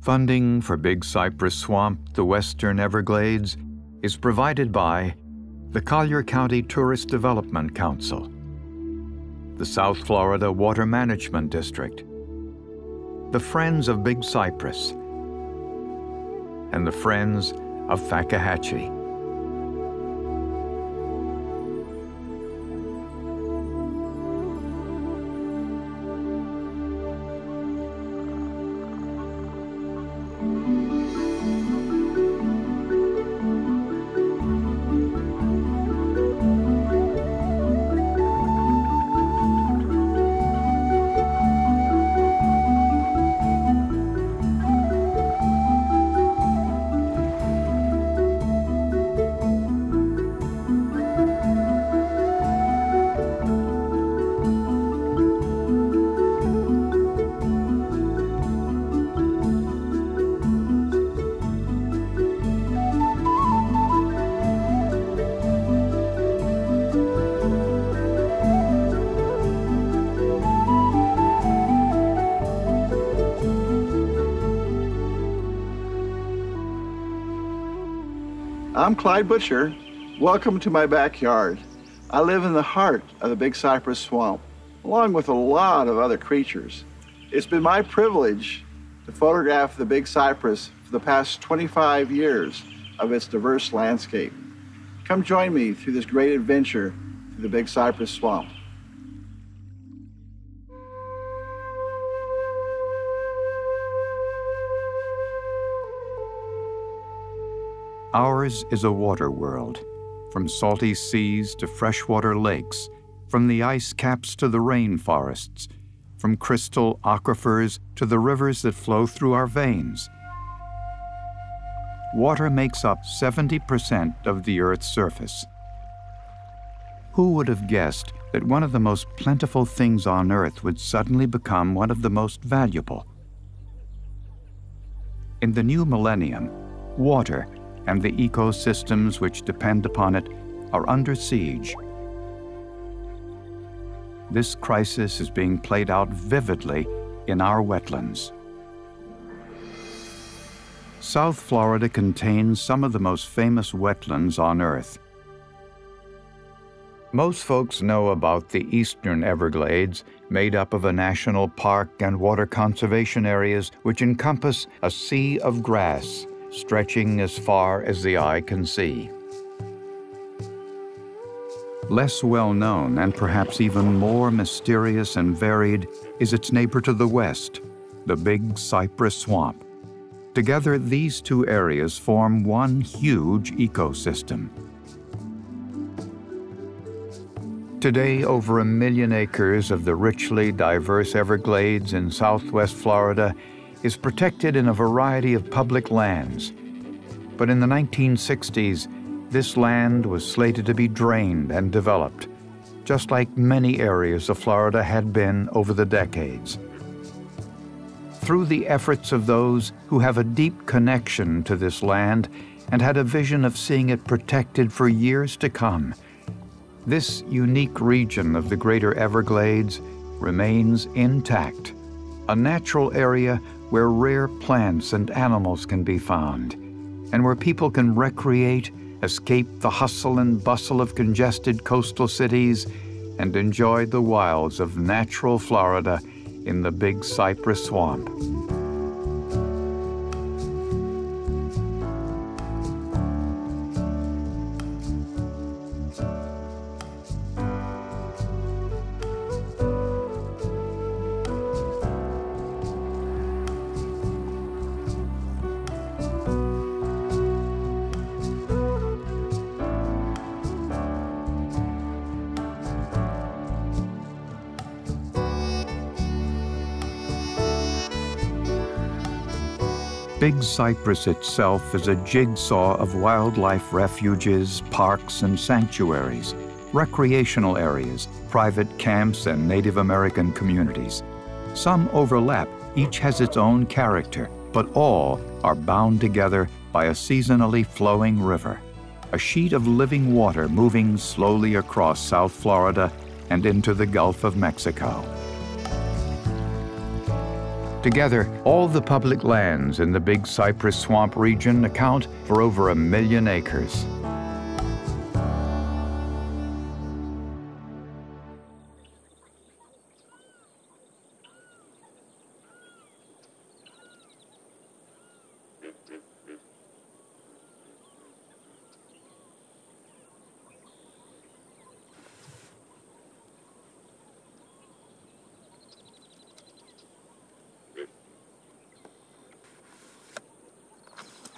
Funding for Big Cypress Swamp, the Western Everglades, is provided by the Collier County Tourist Development Council, the South Florida Water Management District, the Friends of Big Cypress, and the Friends of Fakahatchee. I'm Clyde Butcher. Welcome to my backyard. I live in the heart of the Big Cypress Swamp, along with a lot of other creatures. It's been my privilege to photograph the Big Cypress for the past 25 years of its diverse landscape. Come join me through this great adventure through the Big Cypress Swamp. Ours is a water world, from salty seas to freshwater lakes, from the ice caps to the rainforests, from crystal aquifers to the rivers that flow through our veins. Water makes up 70% of the Earth's surface. Who would have guessed that one of the most plentiful things on Earth would suddenly become one of the most valuable? In the new millennium, water and the ecosystems which depend upon it are under siege. This crisis is being played out vividly in our wetlands. South Florida contains some of the most famous wetlands on Earth. Most folks know about the Eastern Everglades, made up of a national park and water conservation areas which encompass a sea of grass stretching as far as the eye can see. Less well known and perhaps even more mysterious and varied is its neighbor to the west, the Big Cypress Swamp. Together, these two areas form one huge ecosystem. Today, over 1 million acres of the richly diverse Everglades in southwest Florida is protected in a variety of public lands. But in the 1960s, this land was slated to be drained and developed, just like many areas of Florida had been over the decades. Through the efforts of those who have a deep connection to this land and had a vision of seeing it protected for years to come, this unique region of the greater Everglades remains intact, a natural area where rare plants and animals can be found, and where people can recreate, escape the hustle and bustle of congested coastal cities, and enjoy the wilds of natural Florida in the Big Cypress Swamp. Big Cypress itself is a jigsaw of wildlife refuges, parks, and sanctuaries, recreational areas, private camps, and Native American communities. Some overlap, each has its own character, but all are bound together by a seasonally flowing river, a sheet of living water moving slowly across South Florida and into the Gulf of Mexico. Together, all the public lands in the Big Cypress Swamp region account for over 1 million acres.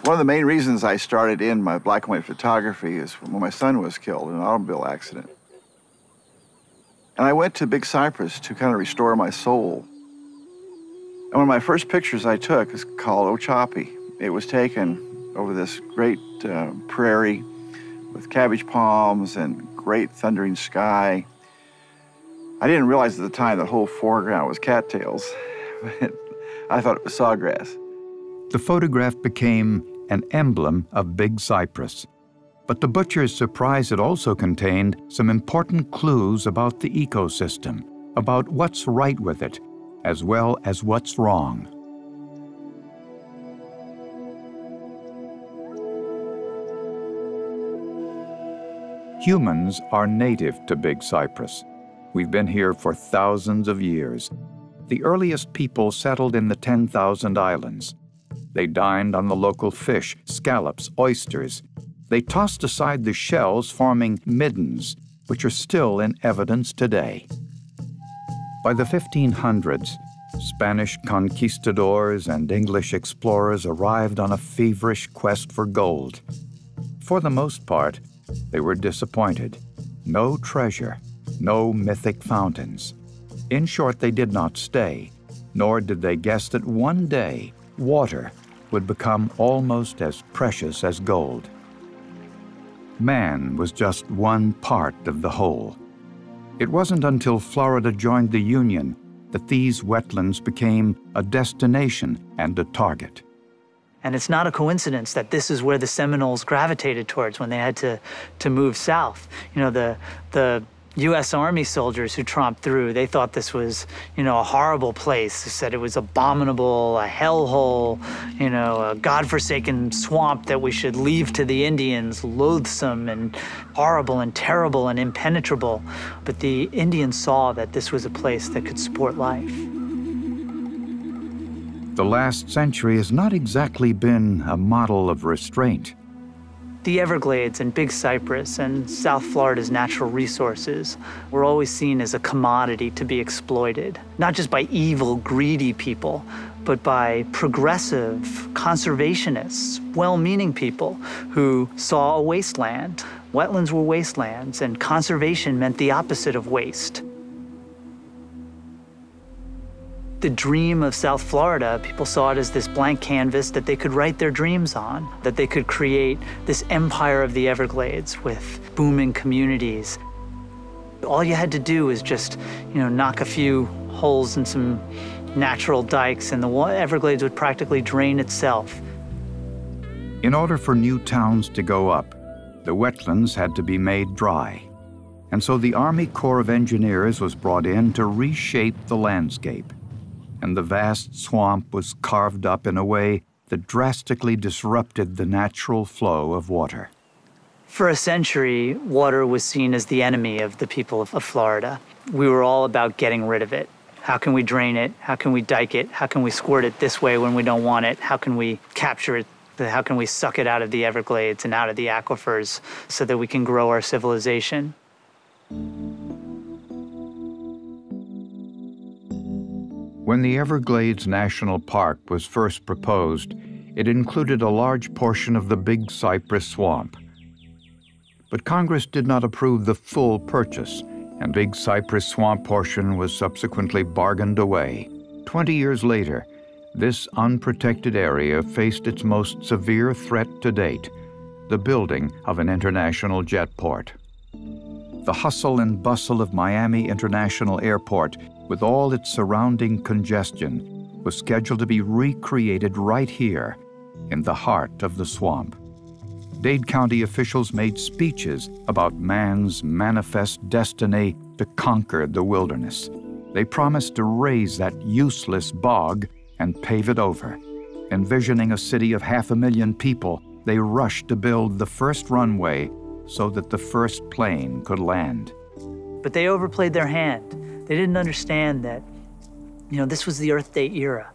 One of the main reasons I started in my black and white photography is when my son was killed in an automobile accident. And I went to Big Cypress to kind of restore my soul. And one of my first pictures I took is called Ochapi. It was taken over this great prairie with cabbage palms and great thundering sky. I didn't realize at the time the whole foreground was cattails, but I thought it was sawgrass. The photograph became an emblem of Big Cypress. But the butcher's surprised it also contained some important clues about the ecosystem, about what's right with it, as well as what's wrong. Humans are native to Big Cypress. We've been here for thousands of years. The earliest people settled in the 10,000 islands. They dined on the local fish, scallops, oysters. They tossed aside the shells, forming middens, which are still in evidence today. By the 1500s, Spanish conquistadors and English explorers arrived on a feverish quest for gold. For the most part, they were disappointed. No treasure, no mythic fountains. In short, they did not stay, nor did they guess that one day, water would become almost as precious as gold. Man was just one part of the whole. It wasn't until Florida joined the Union that these wetlands became a destination and a target. And it's not a coincidence that this is where the Seminoles gravitated towards when they had to move south. You know, the U.S. Army soldiers who tromped through, they thought this was, a horrible place. They said it was abominable, a hellhole, a godforsaken swamp that we should leave to the Indians, loathsome and horrible and terrible and impenetrable. But the Indians saw that this was a place that could support life. The last century has not exactly been a model of restraint. The Everglades and Big Cypress and South Florida's natural resources were always seen as a commodity to be exploited, not just by evil, greedy people, but by progressive, conservationists, well-meaning people who saw a wasteland. Wetlands were wastelands, and conservation meant the opposite of waste. The dream of South Florida, people saw it as this blank canvas that they could write their dreams on, that they could create this empire of the Everglades with booming communities. All you had to do was just, knock a few holes in some natural dikes and the Everglades would practically drain itself. In order for new towns to go up, the wetlands had to be made dry. And so the Army Corps of Engineers was brought in to reshape the landscape. And the vast swamp was carved up in a way that drastically disrupted the natural flow of water. For a century, water was seen as the enemy of the people of Florida. We were all about getting rid of it. How can we drain it? How can we dike it? How can we squirt it this way when we don't want it? How can we capture it? How can we suck it out of the Everglades and out of the aquifers so that we can grow our civilization? When the Everglades National Park was first proposed, it included a large portion of the Big Cypress Swamp. But Congress did not approve the full purchase, and Big Cypress Swamp portion was subsequently bargained away. 20 years later, this unprotected area faced its most severe threat to date, the building of an international jetport. The hustle and bustle of Miami International Airport, with all its surrounding congestion, was scheduled to be recreated right here, in the heart of the swamp. Dade County officials made speeches about man's manifest destiny to conquer the wilderness. They promised to raise that useless bog and pave it over. Envisioning a city of 500,000 people, they rushed to build the first runway so that the first plane could land. But they overplayed their hand. They didn't understand that, this was the Earth Day era.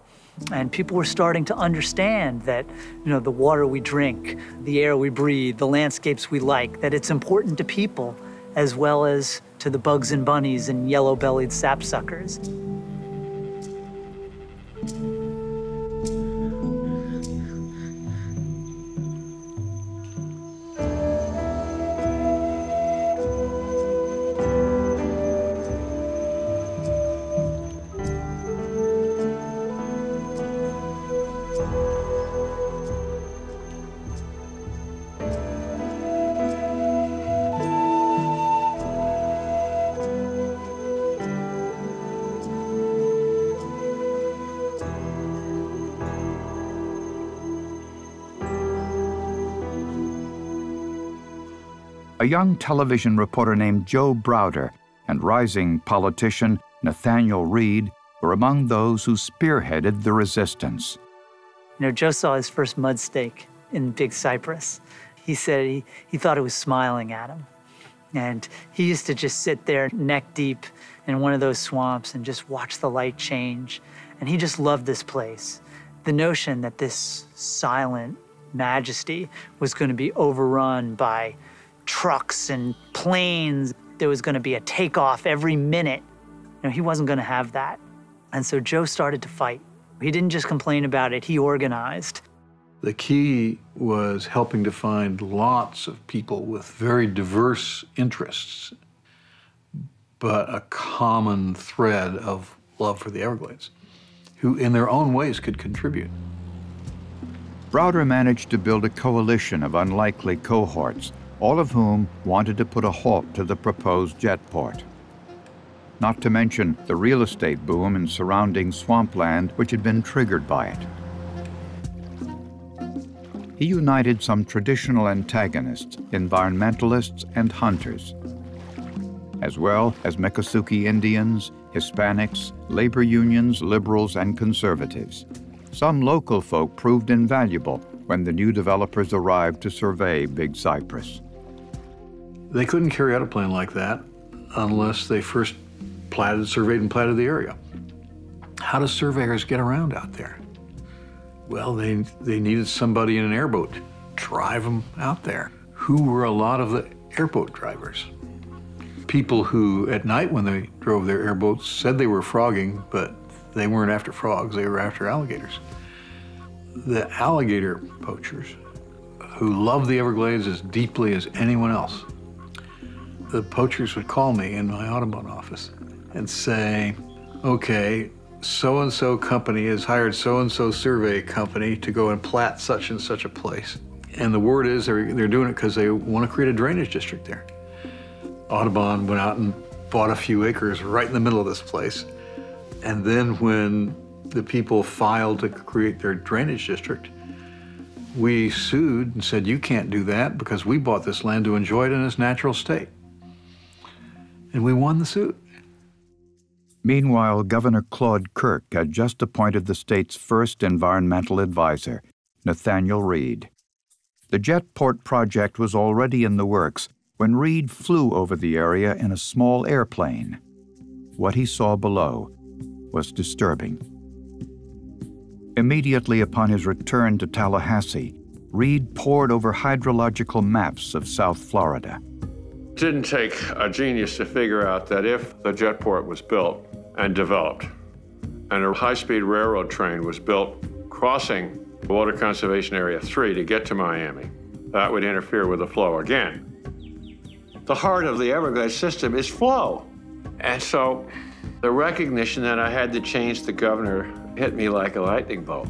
And people were starting to understand that, the water we drink, the air we breathe, the landscapes we like, that it's important to people as well as to the bugs and bunnies and yellow-bellied sapsuckers. A young television reporter named Joe Browder and rising politician Nathaniel Reed were among those who spearheaded the resistance. Joe saw his first mud stake in Big Cypress. He said he thought it was smiling at him. And he used to just sit there neck deep in one of those swamps and just watch the light change. And he just loved this place. The notion that this silent majesty was going to be overrun by trucks and planes, there was going to be a takeoff every minute. He wasn't going to have that. And so Joe started to fight. He didn't just complain about it, he organized. The key was helping to find lots of people with very diverse interests, but a common thread of love for the Everglades, who in their own ways could contribute. Browder managed to build a coalition of unlikely cohorts, all of whom wanted to put a halt to the proposed Jetport. Not to mention the real estate boom in surrounding swampland which had been triggered by it. He united some traditional antagonists, environmentalists and hunters, as well as Miccosukee Indians, Hispanics, labor unions, liberals and conservatives. Some local folk proved invaluable when the new developers arrived to survey Big Cypress. They couldn't carry out a plan like that unless they first surveyed and platted the area. How do surveyors get around out there? Well, they needed somebody in an airboat to drive them out there. Who were a lot of the airboat drivers? People who, at night when they drove their airboats, said they were frogging, but they weren't after frogs, they were after alligators. The alligator poachers, who loved the Everglades as deeply as anyone else. The poachers would call me in my Audubon office and say, okay, so-and-so company has hired so-and-so survey company to go and plat such and such a place. And the word is they're doing it because they want to create a drainage district there. Audubon went out and bought a few acres right in the middle of this place. And then when the people filed to create their drainage district, we sued and said, you can't do that because we bought this land to enjoy it in its natural state. And we won the suit. Meanwhile, Governor Claude Kirk had just appointed the state's first environmental advisor, Nathaniel Reed. The Jetport project was already in the works when Reed flew over the area in a small airplane. What he saw below was disturbing. Immediately upon his return to Tallahassee, Reed pored over hydrological maps of South Florida. It didn't take a genius to figure out that if the Jetport was built and developed, and a high-speed railroad train was built crossing Water Conservation Area 3 to get to Miami, that would interfere with the flow again. The heart of the Everglades system is flow. And so the recognition that I had to change the governor hit me like a lightning bolt.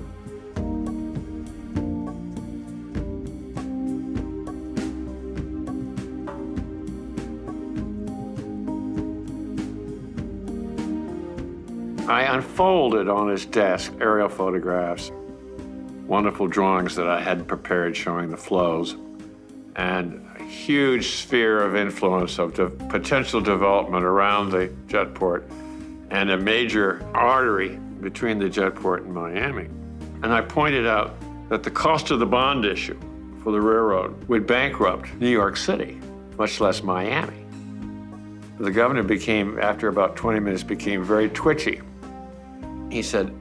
I unfolded on his desk aerial photographs, wonderful drawings that I had prepared showing the flows, and a huge sphere of influence of the potential development around the Jetport, and a major artery between the Jetport and Miami. And I pointed out that the cost of the bond issue for the railroad would bankrupt New York City, much less Miami. The governor became, after about 20 minutes, became very twitchy. He said,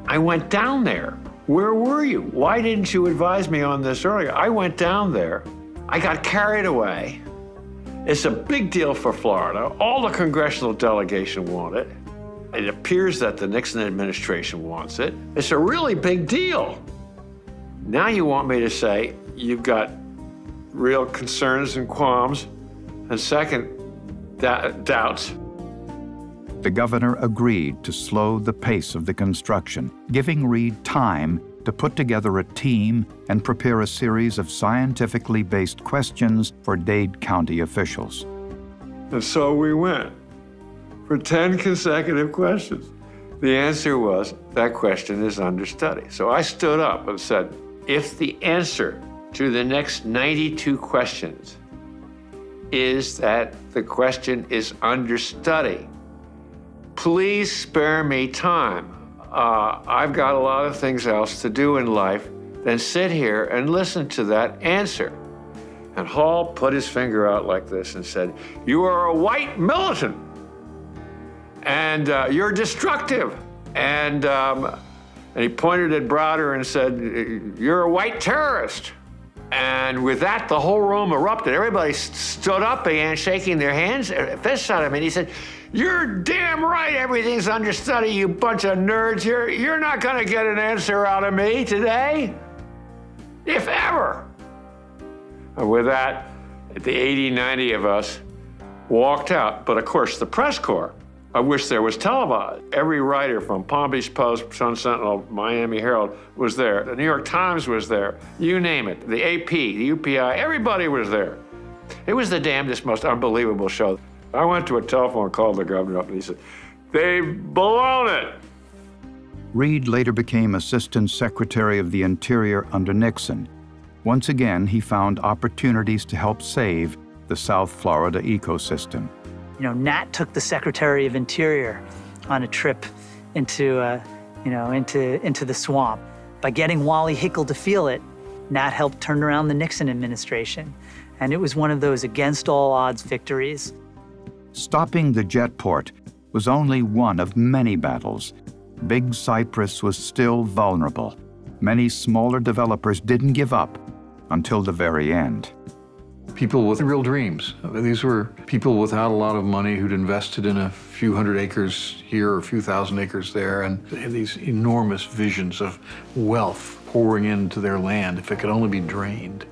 I went down there. Where were you? Why didn't you advise me on this earlier? I went down there. I got carried away. It's a big deal for Florida. All the congressional delegation want it. It appears that the Nixon administration wants it. It's a really big deal. Now you want me to say you've got real concerns and qualms, and second, doubts. The governor agreed to slow the pace of the construction, giving Reed time to put together a team and prepare a series of scientifically based questions for Dade County officials. And so we went for 10 consecutive questions. The answer was, that question is under study. So I stood up and said, if the answer to the next 92 questions is that the question is under study, please spare me time. I've got a lot of things else to do in life than sit here and listen to that answer. And Hall put his finger out like this and said, you are a white militant, and you're destructive. And he pointed at Browder and said, you're a white terrorist. And with that, the whole room erupted. Everybody stood up, began shaking their hands, fists at him, and he said, you're damn right everything's under study, you bunch of nerds. You're not gonna get an answer out of me today, if ever. And with that, the 80, 90 of us walked out. But of course, the press corps, I wish there was televised. Every writer from Palm Beach Post, Sun Sentinel, Miami Herald was there. The New York Times was there. You name it. The AP, the UPI, everybody was there. It was the damnedest, most unbelievable show. I went to a telephone, called the governor up, and he said, they've blown it. Reed later became Assistant Secretary of the Interior under Nixon. Once again, he found opportunities to help save the South Florida ecosystem. You know, Nat took the Secretary of Interior on a trip into the swamp. By getting Wally Hickel to feel it, Nat helped turn around the Nixon administration. And it was one of those against all odds victories. Stopping the Jetport was only one of many battles. Big Cypress was still vulnerable. Many smaller developers didn't give up until the very end. People with real dreams. These were people without a lot of money who'd invested in a few hundred acres here or a few thousand acres there, and they had these enormous visions of wealth pouring into their land if it could only be drained.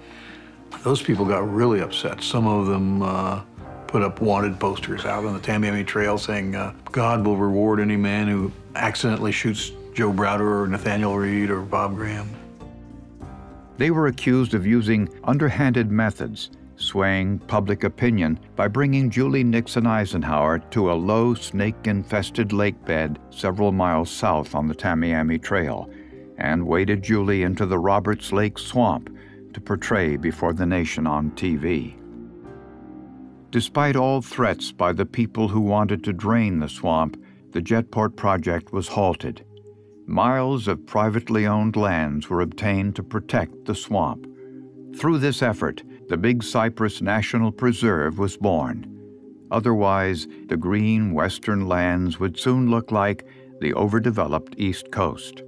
Those people got really upset. Some of them put up wanted posters out on the Tamiami Trail saying, God will reward any man who accidentally shoots Joe Browder or Nathaniel Reed or Bob Graham. They were accused of using underhanded methods, swaying public opinion by bringing Julie Nixon Eisenhower to a low snake-infested lake bed several miles south on the Tamiami Trail, and waded Julie into the Roberts Lake swamp to portray before the nation on TV. Despite all threats by the people who wanted to drain the swamp, the Jetport project was halted. Miles of privately owned lands were obtained to protect the swamp. Through this effort, the Big Cypress National Preserve was born. Otherwise, the green western lands would soon look like the overdeveloped East Coast.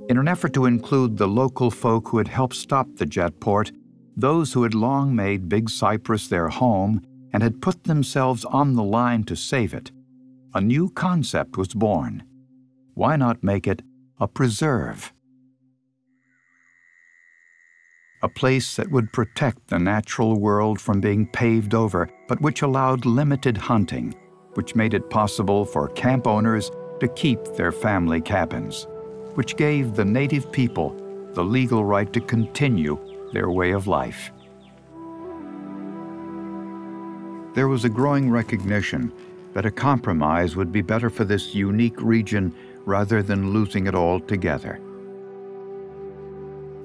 In an effort to include the local folk who had helped stop the Jetport, those who had long made Big Cypress their home and had put themselves on the line to save it, a new concept was born. Why not make it a preserve? A place that would protect the natural world from being paved over, but which allowed limited hunting, which made it possible for camp owners to keep their family cabins, which gave the native people the legal right to continue their way of life. There was a growing recognition that a compromise would be better for this unique region rather than losing it altogether.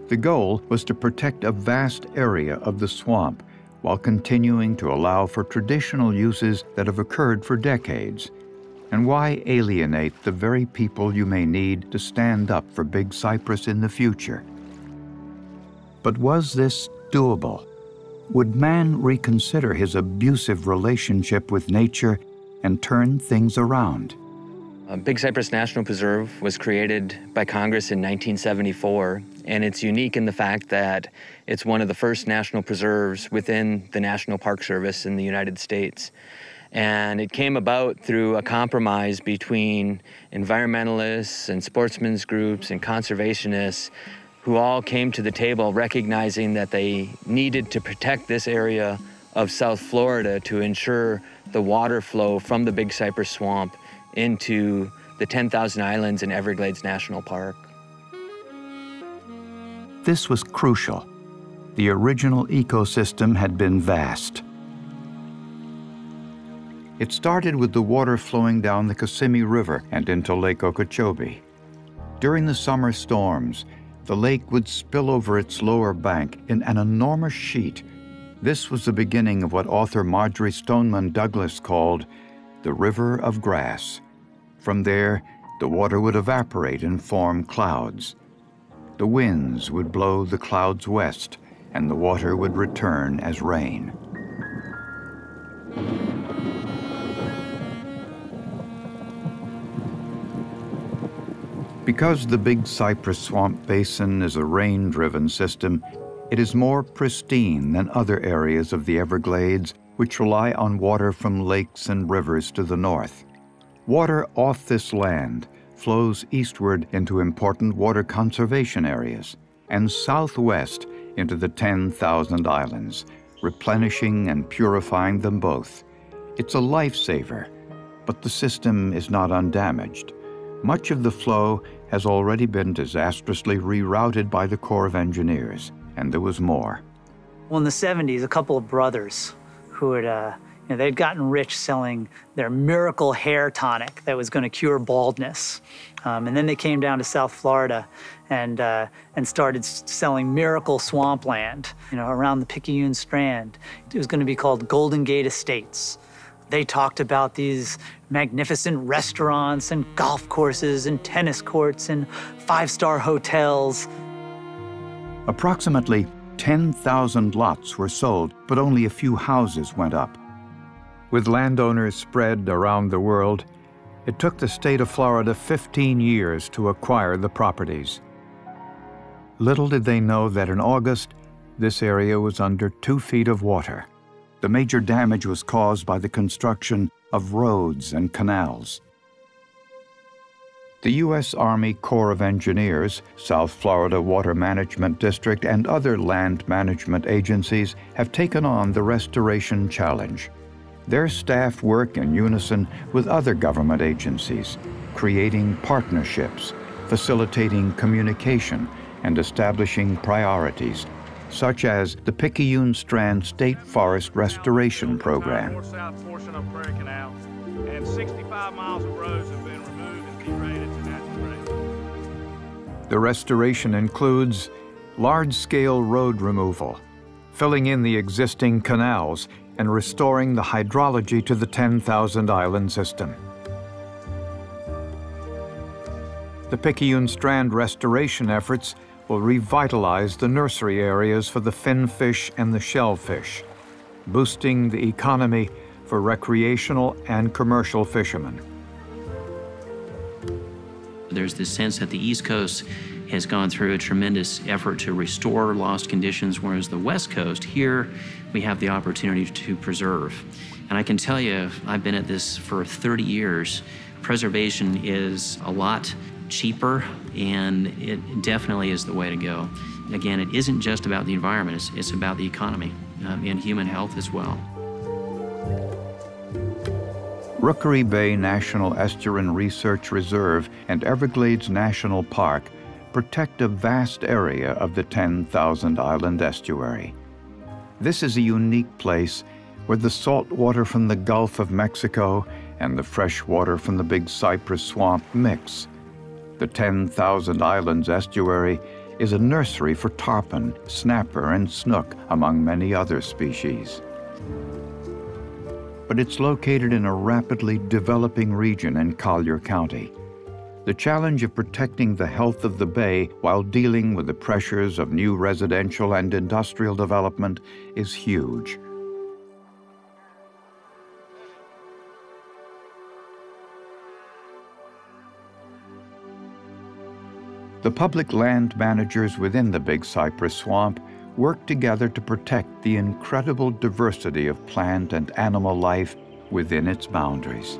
The goal was to protect a vast area of the swamp while continuing to allow for traditional uses that have occurred for decades. And why alienate the very people you may need to stand up for Big Cypress in the future? But was this doable? Would man reconsider his abusive relationship with nature and turn things around? Big Cypress National Preserve was created by Congress in 1974, and it's unique in the fact that it's one of the first national preserves within the National Park Service in the United States. And it came about through a compromise between environmentalists and sportsmen's groups and conservationists who all came to the table recognizing that they needed to protect this area of South Florida to ensure the water flow from the Big Cypress Swamp into the 10,000 Islands in Everglades National Park. This was crucial. The original ecosystem had been vast. It started with the water flowing down the Kissimmee River and into Lake Okeechobee. During the summer storms, the lake would spill over its lower bank in an enormous sheet. This was the beginning of what author Marjorie Stoneman Douglas called the River of Grass. From there, the water would evaporate and form clouds. The winds would blow the clouds west, and the water would return as rain. Because the Big Cypress Swamp Basin is a rain-driven system, it is more pristine than other areas of the Everglades, which rely on water from lakes and rivers to the north. Water off this land flows eastward into important water conservation areas and southwest into the 10,000 islands, replenishing and purifying them both. It's a lifesaver, but the system is not undamaged. Much of the flow has already been disastrously rerouted by the Corps of Engineers, and there was more. Well, in the 70s, a couple of brothers who had, they'd gotten rich selling their miracle hair tonic that was going to cure baldness. And then they came down to South Florida and started selling miracle swampland, around the Picayune Strand. It was going to be called Golden Gate Estates. They talked about these magnificent restaurants and golf courses and tennis courts and five-star hotels. Approximately 10,000 lots were sold, but only a few houses went up. With landowners spread around the world, it took the state of Florida 15 years to acquire the properties. Little did they know that in August, this area was under 2 feet of water. The major damage was caused by the construction of roads and canals. The U.S. Army Corps of Engineers, South Florida Water Management District, and other land management agencies have taken on the restoration challenge. Their staff work in unison with other government agencies, creating partnerships, facilitating communication, and establishing priorities, such as the Picayune Strand State Forest Restoration Program. North-south portion of Prairie Canal, and 65 miles of roads have been removed and degraded to natural grade. The restoration includes large-scale road removal, filling in the existing canals, and restoring the hydrology to the 10,000 island system. The Picayune Strand restoration efforts will revitalize the nursery areas for the finfish and the shellfish, boosting the economy for recreational and commercial fishermen. There's this sense that the East Coast has gone through a tremendous effort to restore lost conditions, whereas the West Coast, here, we have the opportunity to preserve. And I can tell you, I've been at this for 30 years. Preservation is a lot cheaper, and it definitely is the way to go. Again, it isn't just about the environment, it's about the economy and human health as well. Rookery Bay National Estuarine Research Reserve and Everglades National Park protect a vast area of the 10,000 island estuary. This is a unique place where the salt water from the Gulf of Mexico and the fresh water from the Big Cypress Swamp mix. The 10,000 Islands estuary is a nursery for tarpon, snapper, and snook, among many other species. but it's located in a rapidly developing region in Collier County. The challenge of protecting the health of the bay while dealing with the pressures of new residential and industrial development is huge. The public land managers within the Big Cypress Swamp work together to protect the incredible diversity of plant and animal life within its boundaries.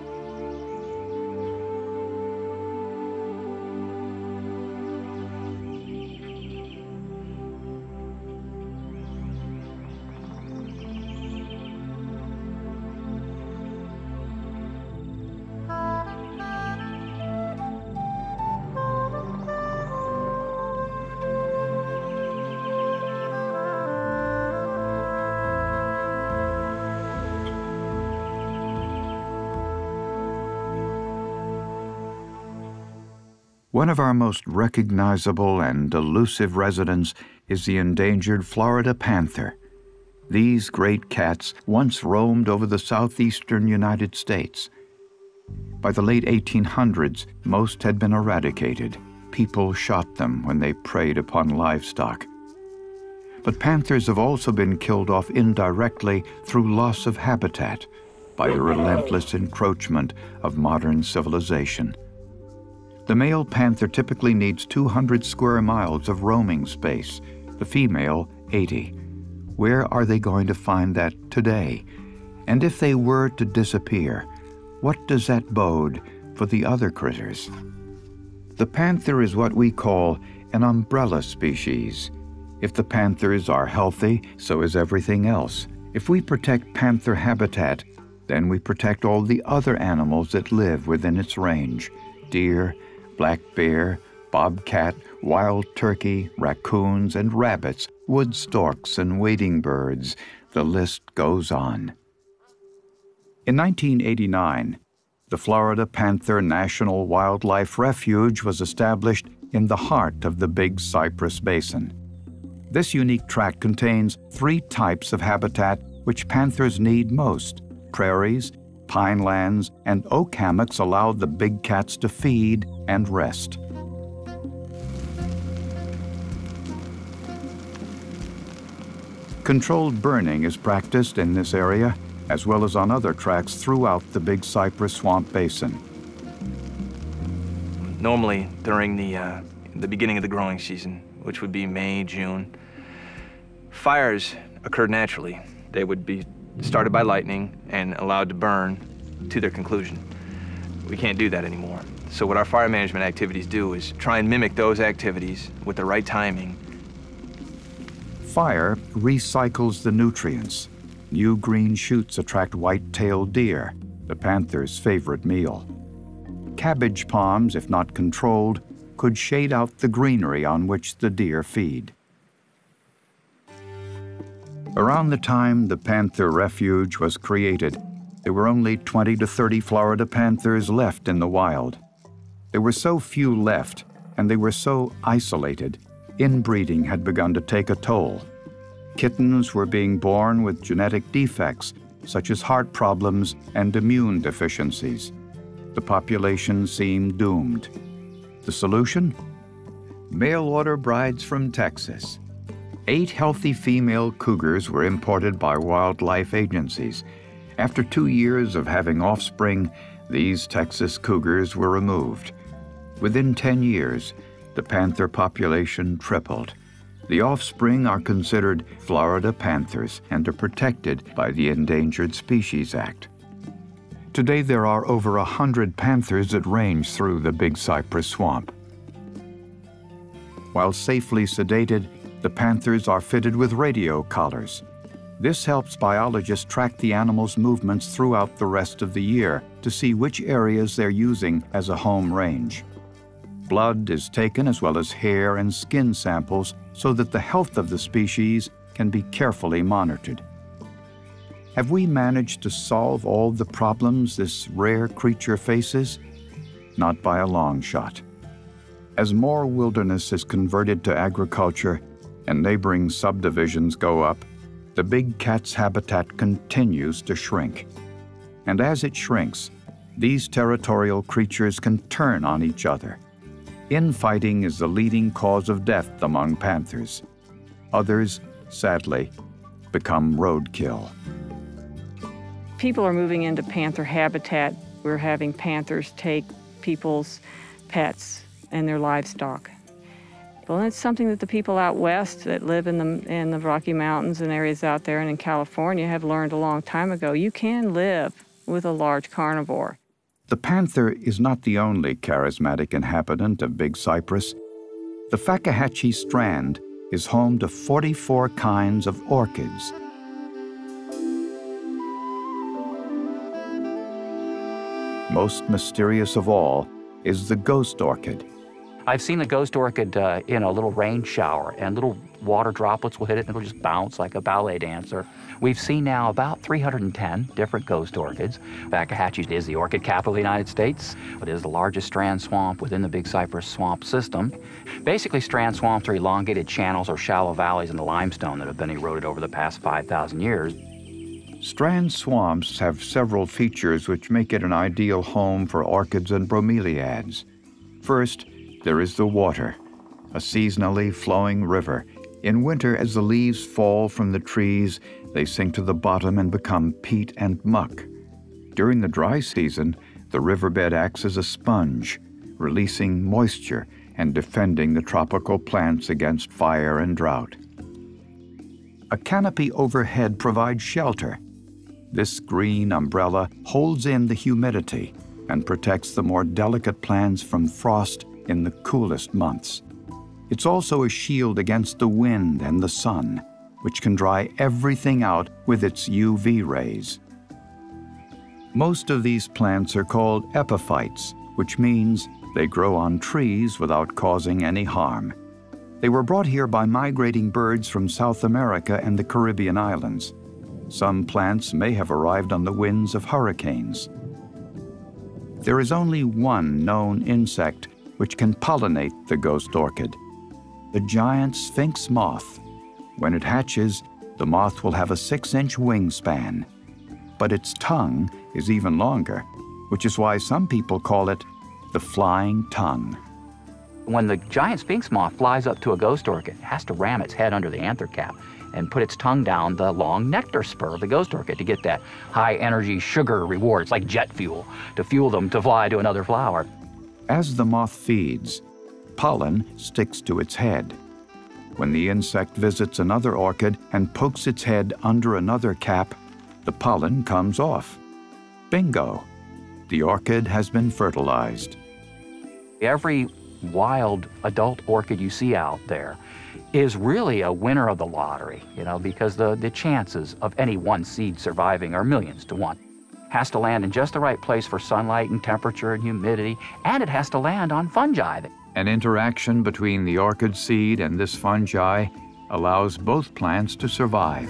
One of our most recognizable and elusive residents is the endangered Florida panther. These great cats once roamed over the southeastern United States. By the late 1800s, most had been eradicated. People shot them when they preyed upon livestock. But panthers have also been killed off indirectly through loss of habitat by the relentless encroachment of modern civilization. The male panther typically needs 200 square miles of roaming space, the female 80. Where are they going to find that today? And if they were to disappear, what does that bode for the other critters? The panther is what we call an umbrella species. If the panthers are healthy, so is everything else. If we protect panther habitat, then we protect all the other animals that live within its range: deer, black bear, bobcat, wild turkey, raccoons and rabbits, wood storks and wading birds. The list goes on. In 1989, the Florida Panther National Wildlife Refuge was established in the heart of the Big Cypress Basin. This unique tract contains 3 types of habitat which panthers need most: prairies, pine lands, and oak hammocks allow the big cats to feed and rest. Controlled burning is practiced in this area, as well as on other tracts throughout the Big Cypress Swamp Basin. Normally, during the beginning of the growing season, which would be May, June, fires occur naturally. They would be started by lightning and allowed to burn to their conclusion. We can't do that anymore. So what our fire management activities do is try and mimic those activities with the right timing. Fire recycles the nutrients. New green shoots attract white-tailed deer, the panther's favorite meal. Cabbage palms, if not controlled, could shade out the greenery on which the deer feed. Around the time the Panther Refuge was created, there were only 20 to 30 Florida panthers left in the wild. There were so few left, and they were so isolated, inbreeding had begun to take a toll. Kittens were being born with genetic defects, such as heart problems and immune deficiencies. The population seemed doomed. The solution? Mail-order brides from Texas. 8 healthy female cougars were imported by wildlife agencies. After 2 years of having offspring, these Texas cougars were removed. Within 10 years, the panther population tripled. The offspring are considered Florida panthers and are protected by the Endangered Species Act. Today, there are over 100 panthers that range through the Big Cypress Swamp. While safely sedated, the panthers are fitted with radio collars. This helps biologists track the animals' movements throughout the rest of the year to see which areas they're using as a home range. Blood is taken as well as hair and skin samples so that the health of the species can be carefully monitored. Have we managed to solve all the problems this rare creature faces? Not by a long shot. As more wilderness is converted to agriculture and neighboring subdivisions go up, the big cat's habitat continues to shrink. And as it shrinks, these territorial creatures can turn on each other. Infighting is the leading cause of death among panthers. Others, sadly, become roadkill. People are moving into panther habitat. We're having panthers take people's pets and their livestock. Well, it's something that the people out west that live in the Rocky Mountains and areas out there and in California have learned a long time ago. You can live with a large carnivore. The panther is not the only charismatic inhabitant of Big Cypress. The Fakahatchee Strand is home to 44 kinds of orchids. Most mysterious of all is the Ghost Orchid. I've seen the Ghost Orchid in a little rain shower, and little water droplets will hit it and it'll just bounce like a ballet dancer. We've seen now about 310 different ghost orchids. Fakahatchee is the orchid capital of the United States. It is the largest strand swamp within the Big Cypress Swamp system. Basically, strand swamps are elongated channels or shallow valleys in the limestone that have been eroded over the past 5,000 years. Strand swamps have several features which make it an ideal home for orchids and bromeliads. First, there is the water, a seasonally flowing river. In winter, as the leaves fall from the trees, they sink to the bottom and become peat and muck. During the dry season, the riverbed acts as a sponge, releasing moisture and defending the tropical plants against fire and drought. A canopy overhead provides shelter. This green umbrella holds in the humidity and protects the more delicate plants from frost in the coolest months. It's also a shield against the wind and the sun, which can dry everything out with its UV rays. Most of these plants are called epiphytes, which means they grow on trees without causing any harm. They were brought here by migrating birds from South America and the Caribbean islands. Some plants may have arrived on the winds of hurricanes. There is only one known insect which can pollinate the ghost orchid, the giant Sphinx moth. When it hatches, the moth will have a 6-inch wingspan, but its tongue is even longer, which is why some people call it the flying tongue. When the giant Sphinx moth flies up to a ghost orchid, it has to ram its head under the anther cap and put its tongue down the long nectar spur of the ghost orchid to get that high energy sugar reward. It's like jet fuel to fuel them to fly to another flower. As the moth feeds, pollen sticks to its head. When the insect visits another orchid and pokes its head under another cap, the pollen comes off. Bingo! The orchid has been fertilized. Every wild adult orchid you see out there is really a winner of the lottery, because the chances of any one seed surviving are millions to one. Has to land in just the right place for sunlight and temperature and humidity, and it has to land on fungi. An interaction between the orchid seed and this fungi allows both plants to survive.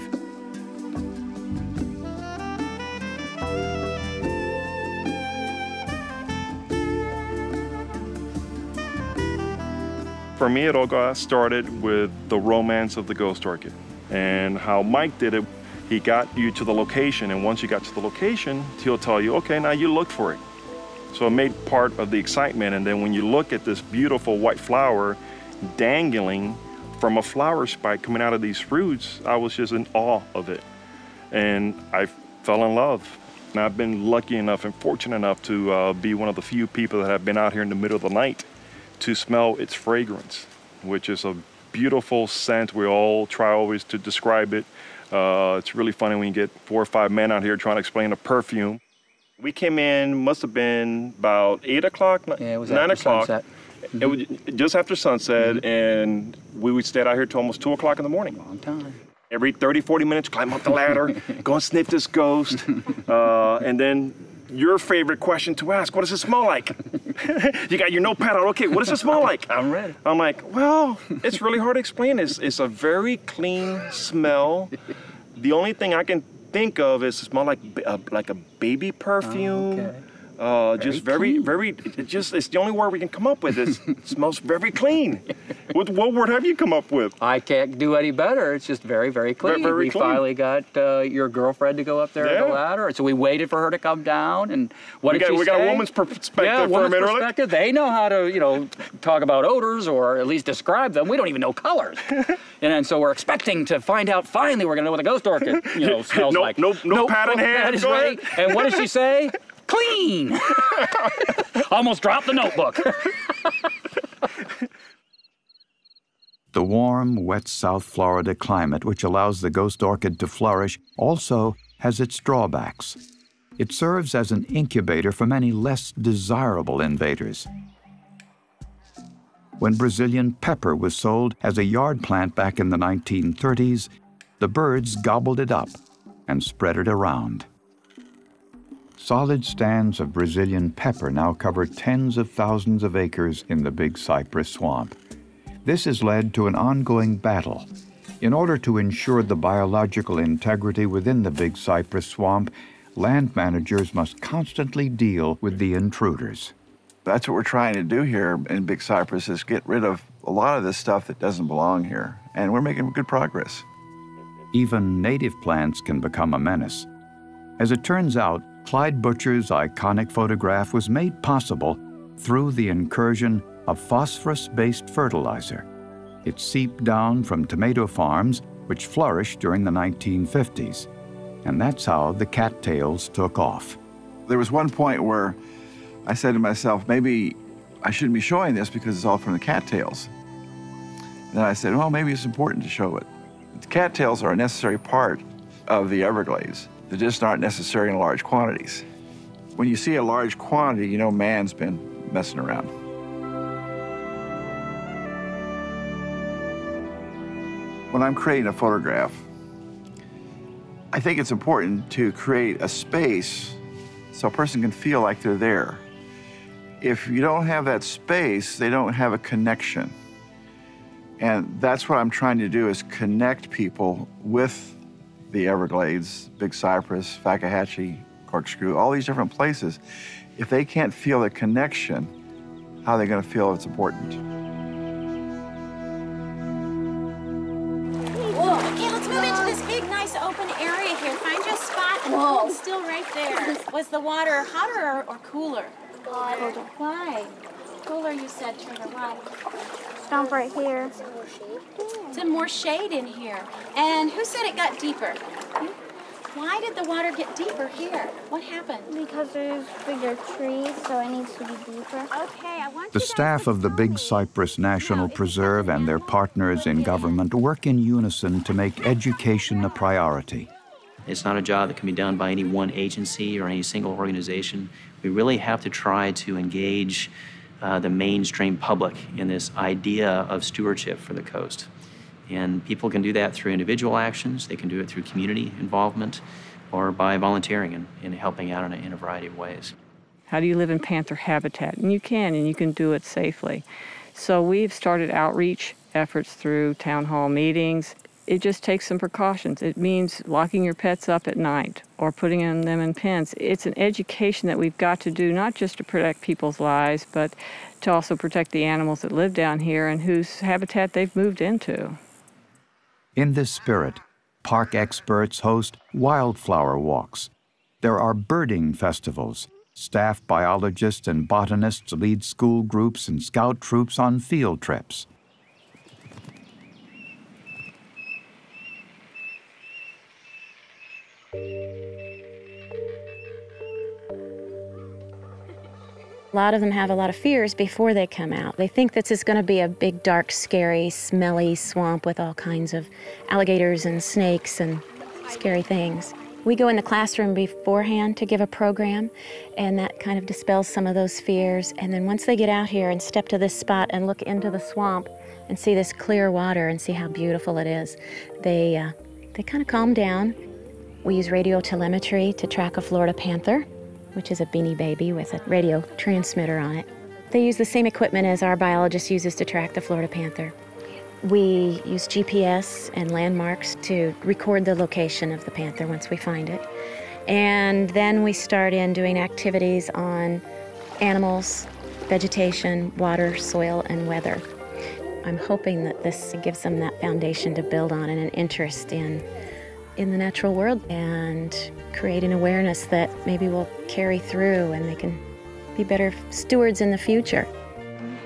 For me, it all got started with the romance of the ghost orchid and how Mike did it. He got you to the location, and once you got to the location, he'll tell you, okay, now you look for it. So it made part of the excitement, and then when you look at this beautiful white flower dangling from a flower spike coming out of these fruits, I was just in awe of it. And I fell in love. And I've been lucky enough and fortunate enough to be one of the few people that have been out here in the middle of the night to smell its fragrance, which is a beautiful scent. We all try always to describe it. It's really funny when you get 4 or 5 men out here trying to explain a perfume. We came in, must have been about 8 o'clock, yeah, it was 9 o'clock. Sunset. It was just after sunset, and we would stay out here till almost 2 o'clock in the morning. Long time. Every 30, 40 minutes, climb up the ladder, go and sniff this ghost, and then your favorite question to ask, what does it smell like? You got your notepad out, okay, what does it smell like? I'm ready. I'm like, well, it's really hard to explain. It's a very clean smell. The only thing I can think of is it smell like a baby perfume. Just very, it's the only word we can come up with. It smells very clean. What word have you come up with? I can't do any better. It's just very, very clean. Very clean. Finally got your girlfriend to go up there on the ladder, and so we waited for her to come down. And what did she say? We got a woman's perspective for a minute. Perspective. They know how to, talk about odors or at least describe them. We don't even know colors. and so we're expecting to find out. Finally, we're gonna know what a ghost orchid, smells like. No pad in hand. Is right. And what did she say? Clean. Almost dropped the notebook. The warm, wet South Florida climate, which allows the ghost orchid to flourish, also has its drawbacks. It serves as an incubator for many less desirable invaders. When Brazilian pepper was sold as a yard plant back in the 1930s, the birds gobbled it up and spread it around. Solid stands of Brazilian pepper now cover tens of thousands of acres in the Big Cypress Swamp. This has led to an ongoing battle. In order to ensure the biological integrity within the Big Cypress Swamp, land managers must constantly deal with the intruders. That's what we're trying to do here in Big Cypress, is get rid of a lot of this stuff that doesn't belong here, and we're making good progress. Even native plants can become a menace. As it turns out, Clyde Butcher's iconic photograph was made possible through the incursion of phosphorus-based fertilizer. It seeped down from tomato farms, which flourished during the 1950s. And that's how the cattails took off. There was one point where I said to myself, maybe I shouldn't be showing this because it's all from the cattails. And then I said, well, maybe it's important to show it. The cattails are a necessary part of the Everglades. They just aren't necessary in large quantities. When you see a large quantity, you know man's been messing around. When I'm creating a photograph, I think it's important to create a space so a person can feel like they're there. If you don't have that space, they don't have a connection. And that's what I'm trying to do, is connect people with the Everglades, Big Cypress, Fakahatchee, Corkscrew, all these different places. If they can't feel the connection, how are they going to feel it's important? Whoa. Okay, let's move into this big, nice open area here. Find your spot and hold still right there. Was the water hotter or cooler? Colder. Why? Cooler, you said, Trevor. Why? Stomp right here. It's more shade in here. And who said it got deeper? Why did the water get deeper here? What happened? Because there's bigger trees, so it needs to be deeper. Okay, I want The staff of the Big Cypress National Preserve and their partners in government work in unison to make education a priority. It's not a job that can be done by any one agency or any single organization. We really have to try to engage the mainstream public in this idea of stewardship for the coast. And people can do that through individual actions, they can do it through community involvement, or by volunteering and helping out in a variety of ways. How do you live in panther habitat? And you can do it safely. So we've started outreach efforts through town hall meetings. It just takes some precautions. It means locking your pets up at night or putting them in pens. It's an education that we've got to do, not just to protect people's lives, but to also protect the animals that live down here and whose habitat they've moved into. In this spirit, park experts host wildflower walks. There are birding festivals. Staff biologists and botanists lead school groups and scout troops on field trips. A lot of them have a lot of fears before they come out. They think this is going to be a big, dark, scary, smelly swamp with all kinds of alligators and snakes and scary things. We go in the classroom beforehand to give a program, and that kind of dispels some of those fears. And then once they get out here and step to this spot and look into the swamp and see this clear water and see how beautiful it is, they kind of calm down. We use radio telemetry to track a Florida panther, which is a beanie baby with a radio transmitter on it. They use the same equipment as our biologist uses to track the Florida panther. We use GPS and landmarks to record the location of the panther once we find it. And then we start in doing activities on animals, vegetation, water, soil, and weather. I'm hoping that this gives them that foundation to build on and an interest in the natural world and create an awareness that maybe will carry through and they can be better stewards in the future.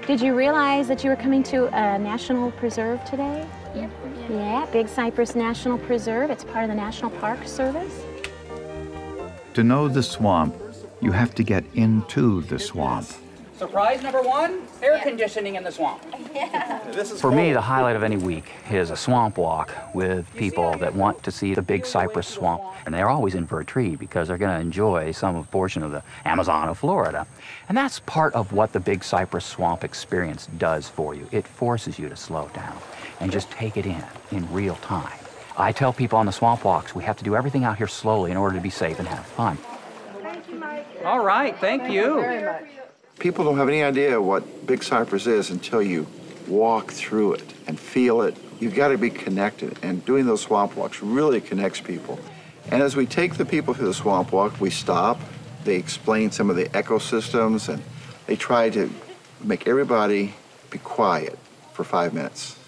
Did you realize that you were coming to a national preserve today? Yep. Yeah, Big Cypress National Preserve. It's part of the National Park Service. To know the swamp, you have to get into the swamp. Surprise number one, air conditioning in the swamp. For me, the highlight of any week is a swamp walk with people that want to see the Big Cypress Swamp. And they're always in for a treat because they're going to enjoy some portion of the Amazon of Florida. And that's part of what the Big Cypress Swamp experience does for you. It forces you to slow down and just take it in real time. I tell people on the swamp walks, we have to do everything out here slowly in order to be safe and have fun. All right, thank you. Very much. People don't have any idea what Big Cypress is until you walk through it and feel it. You've got to be connected, and doing those swamp walks really connects people. And as we take the people through the swamp walk, we stop. They explain some of the ecosystems, and they try to make everybody be quiet for 5 minutes.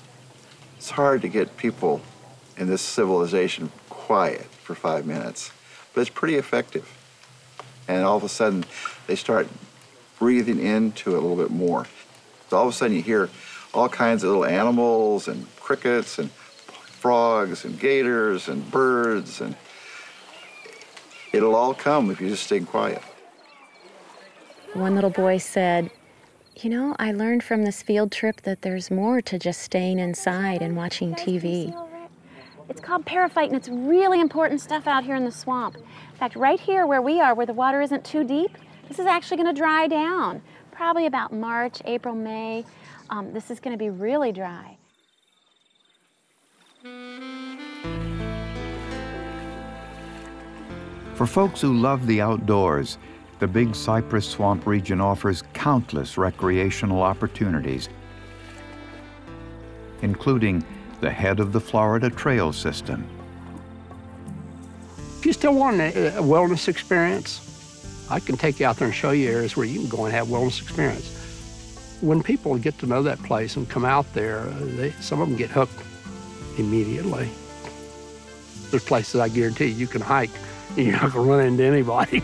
It's hard to get people in this civilization quiet for 5 minutes, but it's pretty effective. And all of a sudden, they start breathing into it a little bit more. So all of a sudden you hear all kinds of little animals and crickets and frogs and gators and birds, and it'll all come if you just stay quiet. One little boy said, you know, I learned from this field trip that there's more to just staying inside and watching TV. It's called paraphyte, and it's really important stuff out here in the swamp. In fact, right here where we are, where the water isn't too deep, this is actually going to dry down. Probably about March, April, May. This is going to be really dry. For folks who love the outdoors, the Big Cypress Swamp region offers countless recreational opportunities, including the head of the Florida Trail System. If you still want a wellness experience, I can take you out there and show you areas where you can go and have wellness experience. When people get to know that place and come out there, some of them get hooked immediately. There's places I guarantee you can hike and you're not going to run into anybody.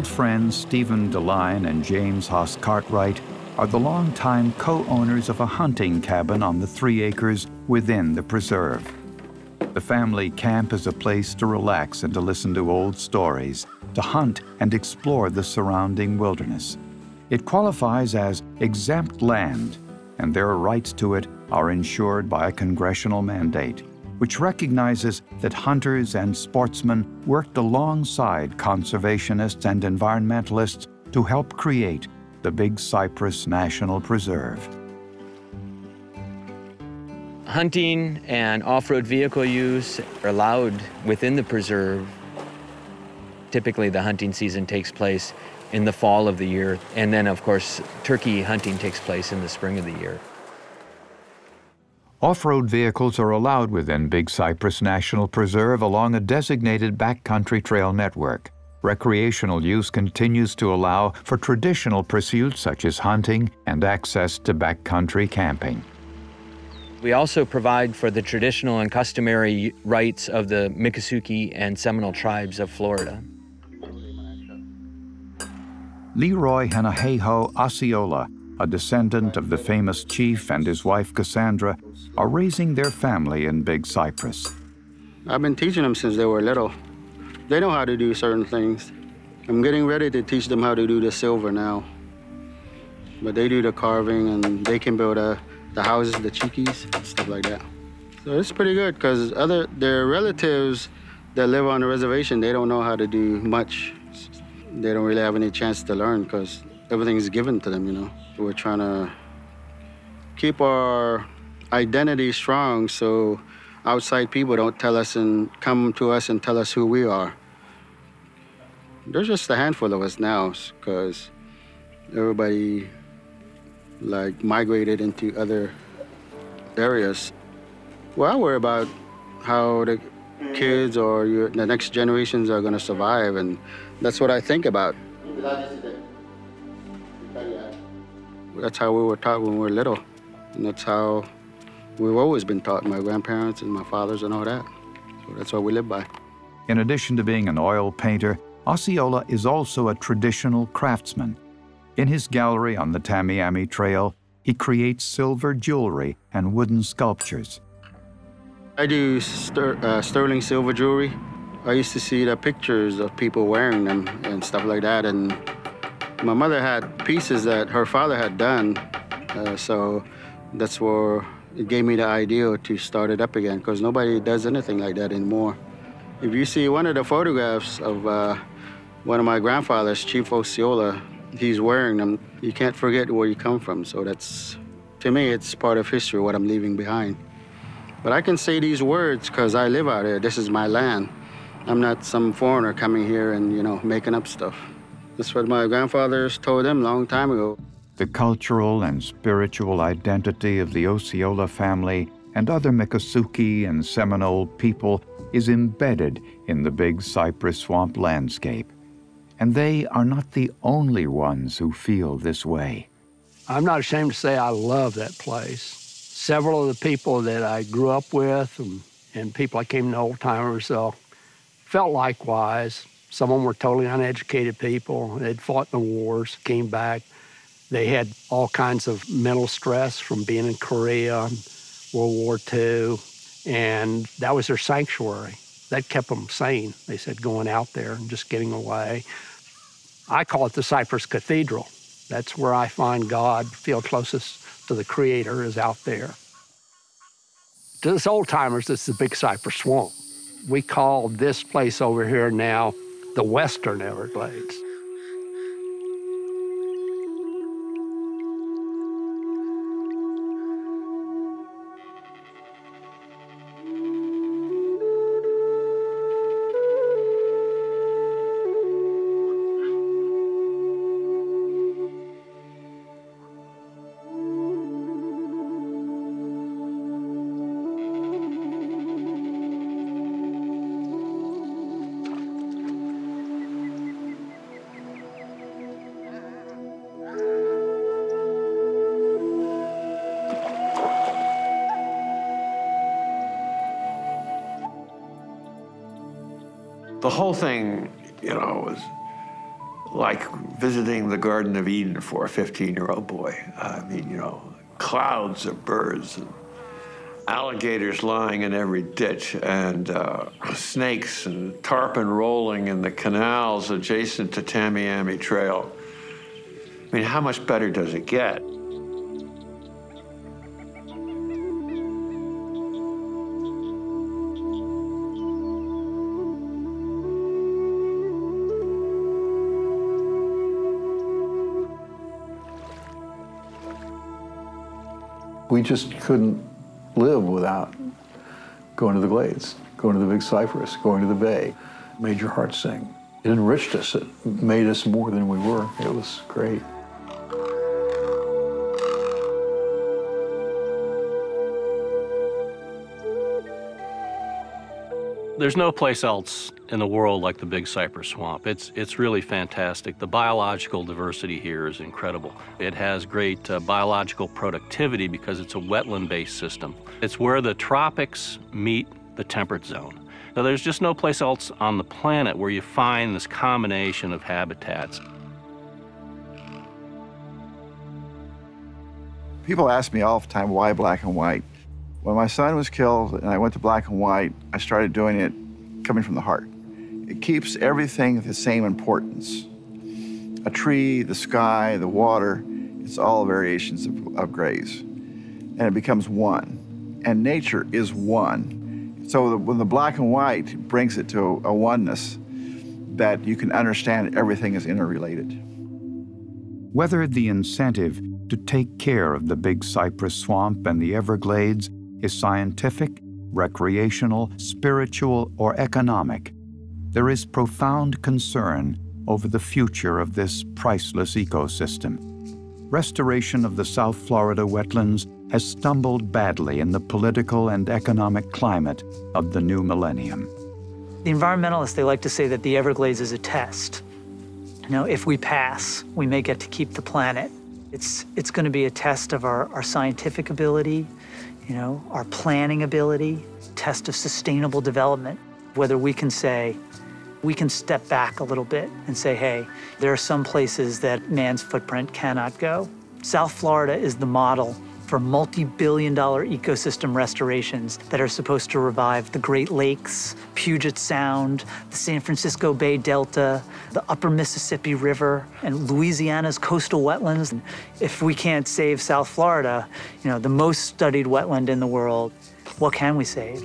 old friends Stephen DeLine and James Hoss Cartwright are the longtime co-owners of a hunting cabin on the 3 acres within the preserve. The family camp is a place to relax and to listen to old stories, to hunt and explore the surrounding wilderness. It qualifies as exempt land, and their rights to it are ensured by a congressional mandate, which recognizes that hunters and sportsmen worked alongside conservationists and environmentalists to help create the Big Cypress National Preserve. Hunting and off-road vehicle use are allowed within the preserve. Typically, the hunting season takes place in the fall of the year, and then, of course, turkey hunting takes place in the spring of the year. Off-road vehicles are allowed within Big Cypress National Preserve along a designated backcountry trail network. Recreational use continues to allow for traditional pursuits such as hunting and access to backcountry camping. We also provide for the traditional and customary rights of the Miccosukee and Seminole tribes of Florida. Leroy Hannah Osceola, a descendant of the famous chief, and his wife Cassandra, are raising their family in Big Cypress. I've been teaching them since they were little. They know how to do certain things. I'm getting ready to teach them how to do the silver now. But they do the carving, and they can build the houses, the chikis, stuff like that. So it's pretty good, because their relatives that live on the reservation, they don't know how to do much. They don't really have any chance to learn, because everything's given to them, you know. We're trying to keep our identity strong so outside people don't tell us and come to us and tell us who we are. There's just a handful of us now, because everybody migrated into other areas. Well, I worry about how the kids or the next generations are going to survive, and that's what I think about. That's how we were taught when we were little, and that's how we've always been taught, my grandparents and my fathers and all that. So that's what we live by. In addition to being an oil painter, Osceola is also a traditional craftsman. In his gallery on the Tamiami Trail, he creates silver jewelry and wooden sculptures. I do sterling silver jewelry. I used to see the pictures of people wearing them and stuff like that, and my mother had pieces that her father had done, so that's where it gave me the idea to start it up again, because nobody does anything like that anymore. If you see one of the photographs of one of my grandfathers, Chief Osceola, he's wearing them, you can't forget where you come from, so that's, to me, it's part of history, what I'm leaving behind. But I can say these words because I live out here. This is my land. I'm not some foreigner coming here and, you know, making up stuff. That's what my grandfathers told them a long time ago. The cultural and spiritual identity of the Osceola family and other Miccosukee and Seminole people is embedded in the Big Cypress Swamp landscape. And they are not the only ones who feel this way. I'm not ashamed to say I love that place. Several of the people that I grew up with and people I came to know, old-timers, felt likewise. Some of them were totally uneducated people. They'd fought in the wars, came back. They had all kinds of mental stress from being in Korea, World War II, and that was their sanctuary. That kept them sane, they said, going out there and just getting away. I call it the Cypress Cathedral. That's where I find God, feel closest to the Creator, is out there. To us old-timers, it's the Big Cypress Swamp. We call this place over here now the Western Everglades. The whole thing, you know, was like visiting the Garden of Eden for a 15-year-old boy. I mean, you know, clouds of birds and alligators lying in every ditch and snakes and tarpon rolling in the canals adjacent to Tamiami Trail. I mean, how much better does it get? We just couldn't live without going to the Glades, going to the Big Cypress, going to the Bay. It made your heart sing. It enriched us. It made us more than we were. It was great. There's no place else in the world like the Big Cypress Swamp. It's really fantastic. The biological diversity here is incredible. It has great biological productivity because it's a wetland-based system. It's where the tropics meet the temperate zone. Now, there's just no place else on the planet where you find this combination of habitats. People ask me all the time, why black and white? When my son was killed and I went to black and white, I started doing it coming from the heart. It keeps everything the same importance. A tree, the sky, the water, it's all variations of grays. And it becomes one. And nature is one. So when the black and white brings it to a oneness that you can understand everything is interrelated. Whether the incentive to take care of the Big Cypress Swamp and the Everglades is scientific, recreational, spiritual, or economic, there is profound concern over the future of this priceless ecosystem. Restoration of the South Florida wetlands has stumbled badly in the political and economic climate of the new millennium. The environmentalists, they like to say that the Everglades is a test. You know, if we pass, we may get to keep the planet. It's going to be a test of our scientific ability, you know, our planning ability, test of sustainable development, whether we can say, we can step back a little bit and say, hey, there are some places that man's footprint cannot go. South Florida is the model for multi-billion-dollar ecosystem restorations that are supposed to revive the Great Lakes, Puget Sound, the San Francisco Bay Delta, the upper Mississippi River, and Louisiana's coastal wetlands. And if we can't save South Florida, you know, the most studied wetland in the world, what can we save?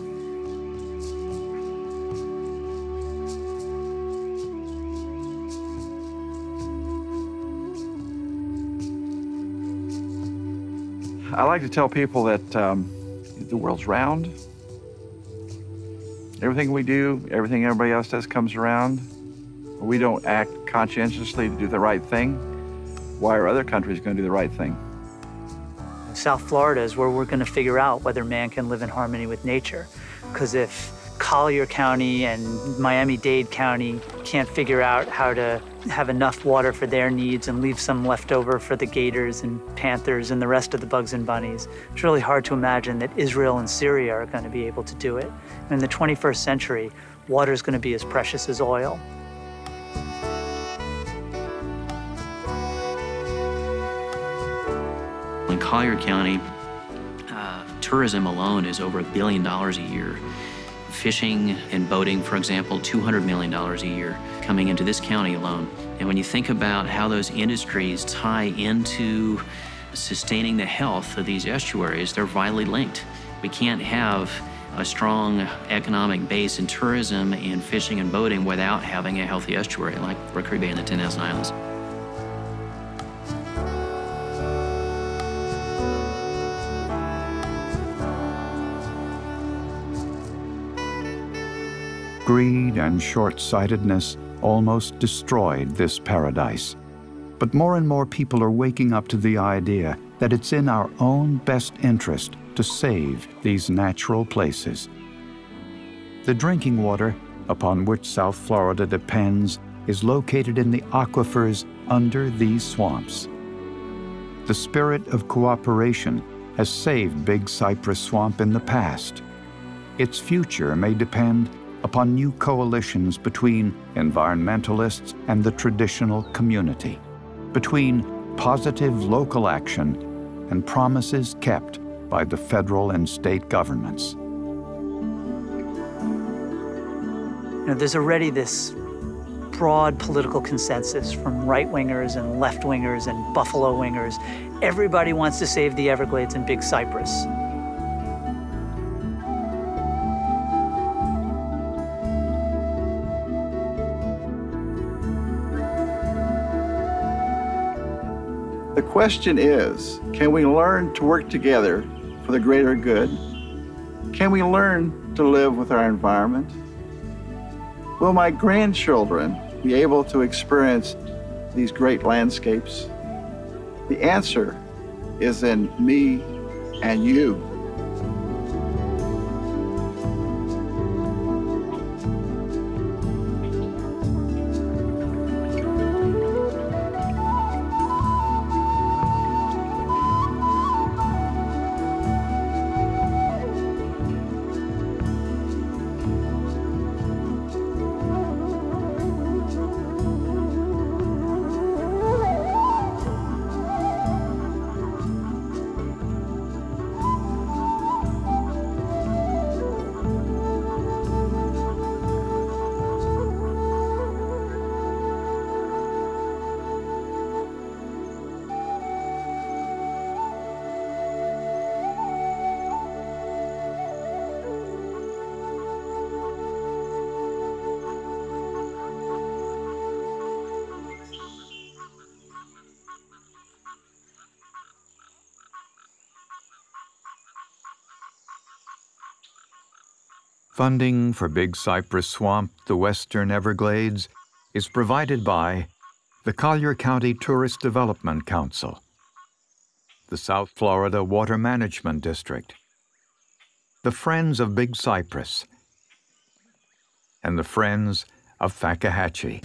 I like to tell people that the world's round. Everything we do, everything everybody else does comes around. We don't act conscientiously to do the right thing. Why are other countries going to do the right thing? South Florida is where we're going to figure out whether man can live in harmony with nature. Because if Collier County and Miami-Dade County can't figure out how to have enough water for their needs and leave some left over for the gators and panthers and the rest of the bugs and bunnies, it's really hard to imagine that Israel and Syria are going to be able to do it. In the 21st century, water is going to be as precious as oil. In Collier County, tourism alone is over $1 billion a year. Fishing and boating, for example, $200 million a year coming into this county alone. And when you think about how those industries tie into sustaining the health of these estuaries, they're vitally linked. We can't have a strong economic base in tourism and fishing and boating without having a healthy estuary like Rookery Bay and the 10,000 Islands. Greed and short-sightedness almost destroyed this paradise. But more and more people are waking up to the idea that it's in our own best interest to save these natural places. The drinking water, upon which South Florida depends, is located in the aquifers under these swamps. The spirit of cooperation has saved Big Cypress Swamp in the past. Its future may depend upon new coalitions between environmentalists and the traditional community, between positive local action and promises kept by the federal and state governments. You know, there's already this broad political consensus from right-wingers and left-wingers and buffalo wingers. Everybody wants to save the Everglades and Big Cypress. The question is, can we learn to work together for the greater good? Can we learn to live with our environment? Will my grandchildren be able to experience these great landscapes? The answer is in me and you. Funding for Big Cypress Swamp, the Western Everglades, is provided by the Collier County Tourist Development Council, the South Florida Water Management District, the Friends of Big Cypress, and the Friends of Fakahatchee.